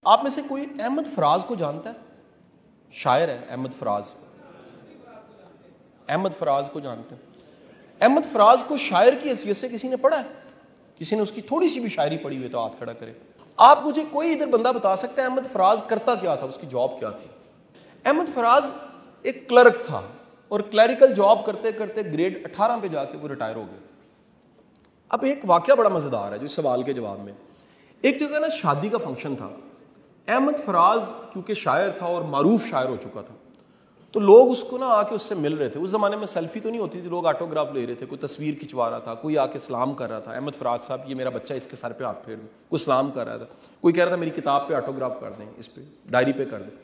آپ میں سے کوئی احمد فراز کو جانتا ہے؟ شاعر ہے احمد فراز. احمد فراز کو جانتے ہیں؟ احمد فراز کو شاعر کی حیثیت سے کسی نے پڑھا ہے؟ کسی نے اس کی تھوڑی سی بھی شاعری پڑھی ہوئی تو ہاتھ کھڑا کرے. آپ مجھے کوئی ادھر بندہ بتا سکتا ہے احمد فراز کرتا کیا تھا، اس کی جاب کیا تھی؟ احمد فراز ایک کلرک تھا اور کلیریکل جاب کرتے کرتے گریڈ 18 پہ جا کے وہ ریٹائر ہو گیا. اب ایک واقعہ بڑا مزیدار ہے جو اس سوال کے جواب میں. ایک جگہ نا شادی کا فنکشن تھا. احمد فراز کیونکہ شاعر تھا اور معروف شاعر ہو چکا تھا تو لوگ اس کو نا آ کے اس سے مل رہے تھے. اس زمانے میں سیلفی تو نہیں ہوتی تھی، لوگ آٹوگراف لے رہے تھے، کوئی تصویر کھنچوا رہا تھا، کوئی آ کے سلام کر رہا تھا. احمد فراز صاحب یہ میرا بچہ، اس کے سر پہ ہاتھ پھیر دیں. کوئی سلام کر رہا تھا، کوئی کہہ رہا تھا میری کتاب پہ آٹوگراف کر دیں، اس پہ ڈائری پہ کر دیں.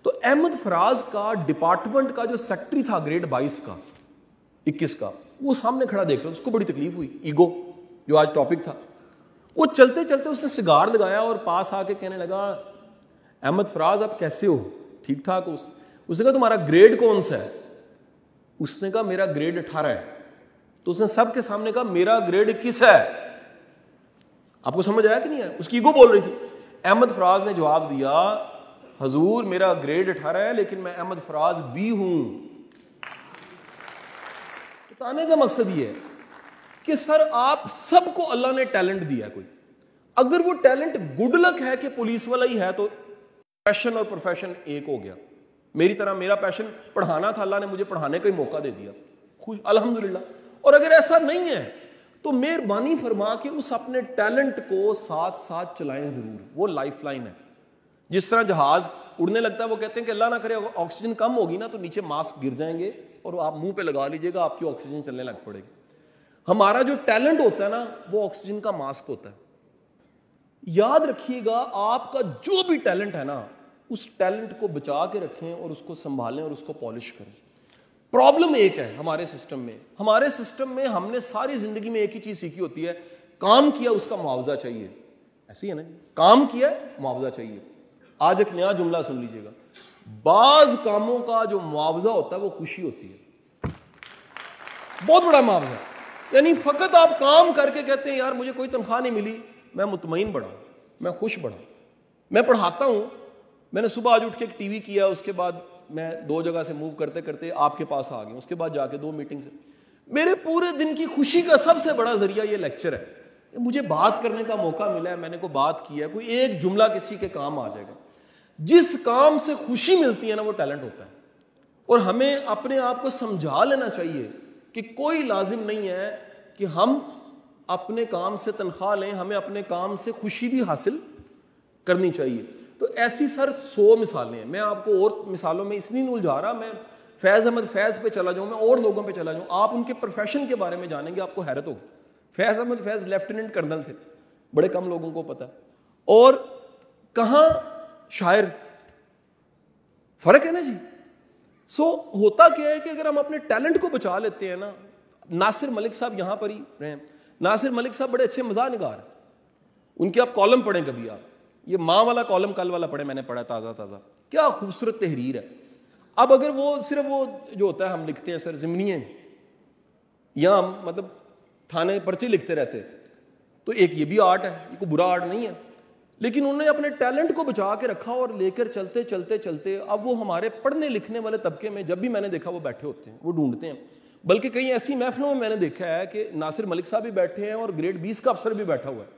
تو احمد فراز کا ڈپارٹمنٹ کا جو سیکٹری تھا گریڈ 22 کا 21 کا، وہ سامنے کھڑا دیکھ رہا تھا. اس کو بڑی تکلیف ہوئی. ایگو جو آج ٹاپک تھا، وہ چلتے چلتے اس نے سگار لگایا اور پاس آ کے کہنے لگا احمد فراز آپ کیسے ہو؟ ٹھیک ٹھاک ہو؟ اس نے کہا تمہارا گریڈ کون سا ہے؟ اس نے کہا میرا گریڈ 18 ہے. تو اس نے سب کے سامنے کہا میرا گریڈ 21 ہے. آپ کو سمجھ آیا کہ نہیں ہے؟ اس کی ایگو بول رہی تھی. احمد فراز نے جواب دیا حضور میرا گریڈ 18 ہے لیکن میں احمد فراز بھی ہوں. بتانے کا مقصد یہ ہے کہ سر آپ سب کو اللہ نے ٹیلنٹ دیا. کوئی اگر وہ ٹیلنٹ گڈ لک ہے کہ پولیس والا ہی ہے تو پیشن اور پروفیشن ایک ہو گیا. میری طرح میرا پیشن پڑھانا تھا، اللہ نے مجھے پڑھانے کا ہی موقع دے دیا، خوش الحمدللہ. اور اگر ایسا نہیں ہے تو مہربانی فرما کے اس اپنے ٹیلنٹ کو ساتھ ساتھ چلائیں ضرور. وہ لائف لائن ہے. جس طرح جہاز اڑنے لگتا ہے وہ کہتے ہیں کہ اللہ نہ کرے آکسیجن کم ہوگی نا تو نیچے ماسک گر جائیں گے اور آپ منہ پہ لگا لیجئے گا، آپ کی آکسیجن چلنے لگ پڑے گی. ہمارا جو ٹیلنٹ ہوتا ہے نا وہ آکسیجن کا ماسک ہوتا ہے. یاد رکھیے گا آپ کا جو بھی ٹیلنٹ ہے نا اس ٹیلنٹ کو بچا کے رکھیں اور اس کو سنبھالیں اور اس کو پالش کریں. پرابلم ایک ہے ہمارے سسٹم میں ہم نے ساری زندگی میں ایک ہی چیز سیکھی ہوتی ہے، کام کیا اس کا معاوضہ چاہیے. ایسے ہی ہے نا جی، کام کیا معاوضہ چاہیے. آج ایک نیا جملہ سن لیجئے گا، بعض کاموں کا جو معاوضہ ہوتا ہے وہ خوشی ہوتی ہے. بہت بڑا معاوضہ. یعنی فقط آپ کام کر کے کہتے ہیں یار مجھے کوئی تنخواہ نہیں ملی، میں مطمئن بڑھا، میں خوش بڑھا. میں پڑھاتا ہوں، میں نے صبح آج اٹھ کے ایک ٹی وی کیا، اس کے بعد میں 2 جگہ سے موو کرتے کرتے آپ کے پاس آ گیا، اس کے بعد جا کے 2 میٹنگ سے. میرے پورے دن کی خوشی کا سب سے بڑا ذریعہ یہ لیکچر ہے. مجھے بات کرنے کا موقع ملا ہے، میں نے کوئی بات کی ہے، کوئی ایک جملہ کسی کے کام آ جائے گا. جس کام سے خوشی ملتی ہے نا وہ ٹیلنٹ ہوتا ہے. اور ہمیں اپنے آپ کو سمجھا لینا چاہیے کہ کوئی لازم نہیں ہے کہ ہم اپنے کام سے تنخواہ لیں، ہمیں اپنے کام سے خوشی بھی حاصل کرنی چاہیے. تو ایسی سر 100 مثالیں ہیں. میں آپ کو اور مثالوں میں اس لیے نہیں الجھا رہا، میں فیض احمد فیض پہ چلا جاؤں، میں اور لوگوں پہ چلا جاؤں، آپ ان کے پروفیشن کے بارے میں جانیں گے آپ کو حیرت ہوگی. فیض احمد فیض لیفٹیننٹ کرنل تھے، بڑے کم لوگوں کو پتا. اور کہاں شاعر، فرق ہے نا جی. ہوتا کیا ہے کہ اگر ہم اپنے ٹیلنٹ کو بچا لیتے ہیں نا، ناصر ملک صاحب یہاں پر ہی رہے. ناصر ملک صاحب بڑے اچھے مزاح نگار ہیں. ان کے آپ کالم پڑھیں کبھی، آپ یہ ماں والا کالم کل والا پڑھیں، میں نے پڑھا تازہ تازہ، کیا خوبصورت تحریر ہے. اب اگر وہ صرف وہ جو ہوتا ہے ہم لکھتے ہیں سر ضمنیے یا ہم مطلب تھانے پرچے لکھتے رہتے تو ایک یہ بھی آرٹ ہے، یہ کوئی برا آرٹ نہیں ہے. لیکن انہوں نے اپنے ٹیلنٹ کو بچا کے رکھا اور لے کر چلتے چلتے چلتے اب وہ ہمارے پڑھنے لکھنے والے طبقے میں جب بھی میں نے دیکھا وہ بیٹھے ہوتے ہیں، وہ ڈھونڈتے ہیں. بلکہ کئی ایسی محفلوں میں نے دیکھا ہے کہ ناصر ملک صاحب بھی بیٹھے ہیں اور گریڈ 20 کا افسر بھی بیٹھا ہوا ہے.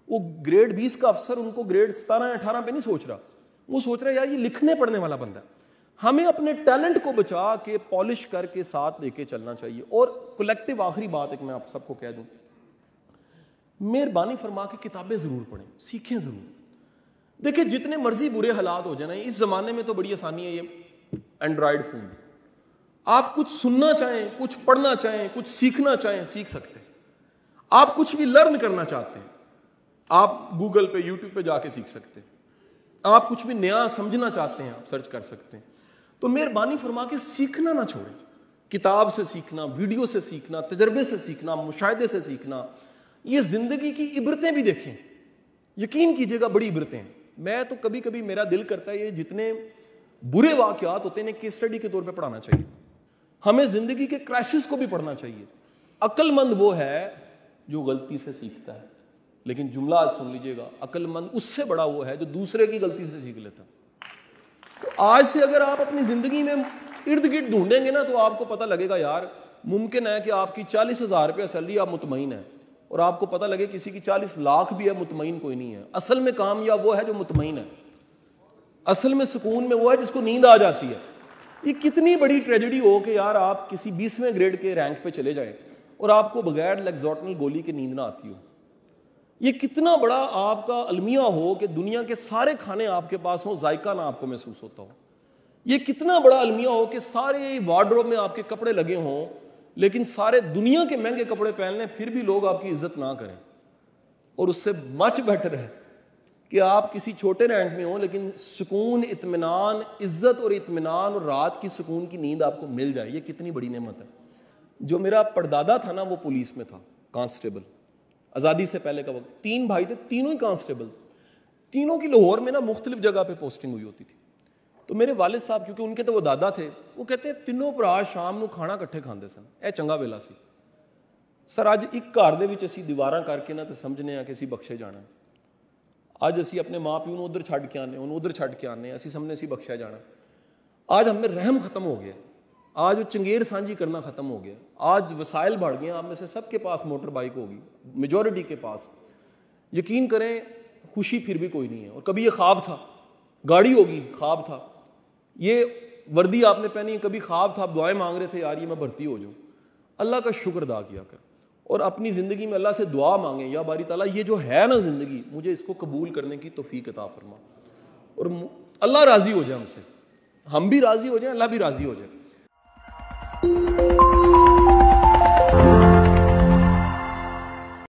وہ گریڈ 20 کا افسر ان کو گریڈ 17 18 پہ نہیں سوچ رہا، وہ سوچ رہا ہے یار یہ لکھنے پڑھنے والا بندہ ہے. ہمیں اپنے ٹیلنٹ کو بچا کے پالش کر کے ساتھ لے کے چلنا چاہیے. اور کلیکٹیو آخری بات ایک میں آپ سب کو کہہ دوں، مہربانی فرما کے کتابیں ضرور پڑھیں، سیکھیں ضرور. دیکھیں جتنے مرضی برے حالات ہو جائیں، اس زمانے میں تو بڑی آسانی ہے، یہ اینڈرائڈ فون، آپ کچھ سننا چاہیں، کچھ پڑھنا چاہیں، کچھ سیکھنا چاہیں سیکھ سکتے ہیں. آپ کچھ بھی لرن کرنا چاہتے ہیں آپ گوگل پہ یوٹیوب پہ جا کے سیکھ سکتے ہیں. آپ کچھ بھی نیا سمجھنا چاہتے ہیں آپ سرچ کر سکتے ہیں. تو مہربانی فرما کے سیکھنا نہ چھوڑیں. کتاب سے سیکھنا، ویڈیو سے سیکھنا، تجربے سے سیکھنا، مشاہدے سے سیکھنا. یہ زندگی کی عبرتیں بھی دیکھیں، یقین کیجئے گا بڑی عبرتیں ہیں. میں تو کبھی کبھی میرا دل کرتا ہے یہ جتنے برے واقعات ہوتے ہیں کیس اسٹڈی کے طور پہ پڑھانا چاہیے. ہمیں زندگی کے کرائسس کو بھی پڑھنا چاہیے. عقل مند وہ ہے جو غلطی سے سیکھتا ہے. لیکن جملہ آج سن لیجئے گا، عقل مند اس سے بڑا وہ ہے جو دوسرے کی غلطی سے سیکھ لیتا. تو آج سے اگر آپ اپنی زندگی میں ارد گرد ڈھونڈیں گے نا تو آپ کو پتہ لگے گا یار ممکن ہے کہ آپ کی 40,000 روپیہ سیلری آپ مطمئن ہے، اور آپ کو پتہ لگے کسی کی 40 لاکھ بھی ہے، مطمئن کوئی نہیں ہے. اصل میں کامیاب وہ ہے جو مطمئن ہے، اصل میں سکون میں وہ ہے جس کو نیند آ جاتی ہے. یہ کتنی بڑی ٹریجڈی ہو کہ یار آپ کسی 20ویں گریڈ کے رینک پہ چلے جائیں اور آپ کو بغیر لیگزوٹنل گولی کے نیند نہ آتی ہو. یہ کتنا بڑا آپ کا المیہ ہو کہ دنیا کے سارے کھانے آپ کے پاس ہوں، ذائقہ نہ آپ کو محسوس ہوتا ہو. یہ کتنا بڑا المیہ ہو کہ سارے وارڈروب میں آپ کے کپڑے لگے ہوں لیکن سارے دنیا کے مہنگے کپڑے پہن لیں پھر بھی لوگ آپ کی عزت نہ کریں. اور اس سے مچ بیٹر ہے کہ آپ کسی چھوٹے رینک میں ہوں لیکن سکون، اطمینان، عزت اور اطمینان اور رات کی سکون کی نیند آپ کو مل جائے. یہ کتنی بڑی نعمت ہے. جو میرا پردادا تھا نا وہ پولیس میں تھا، کانسٹیبل، آزادی سے پہلے کا وقت. 3 بھائی تھے، تینوں ہی کانسٹیبل، تینوں کی لاہور میں نا مختلف جگہ پہ پوسٹنگ ہوئی ہوتی تھی. تو میرے والد صاحب کیونکہ ان کے تو وہ دادا تھے، وہ کہتے ہیں تینوں بھرا شام نو کھانا کٹھے کھاندے سن. اے چنگا ویلا سی سر. اج ایک گھر دے وچ اسی دیواراں کر کے نا تے سمجھنے آ کہ اسی بخشے جانا. اج اسی اپنے ماں پیو نو ادھر چھڈ کے آنے، انہوں ادھر چھڈ کے آنے، اسی سمجھنے اسی بخشیا جانا. آج ہم میں رحم ختم ہو گیا، آج وہ چنگیر سانجھی کرنا ختم ہو گیا. آج وسائل بڑھ گئے، آپ میں سے سب کے پاس موٹر بائک ہوگی، میجورٹی کے پاس. یقین کریں خوشی پھر بھی کوئی نہیں ہے. اور کبھی یہ خواب تھا، گاڑی ہوگی، خواب تھا. یہ وردی آپ نے پہنی، کبھی خواب تھا، آپ دعائیں مانگ رہے تھے یار یہ میں بھرتی ہو جاؤں. اللہ کا شکر ادا کیا کر اور اپنی زندگی میں اللہ سے دعا مانگیں، یا باری تعالیٰ یہ جو ہے نا زندگی، مجھے اس کو قبول کرنے کی توفیق عطا فرما. اور اللہ راضی ہو جائے ہم سے، ہم بھی راضی ہو جائیں، اللہ بھی راضی ہو جائے.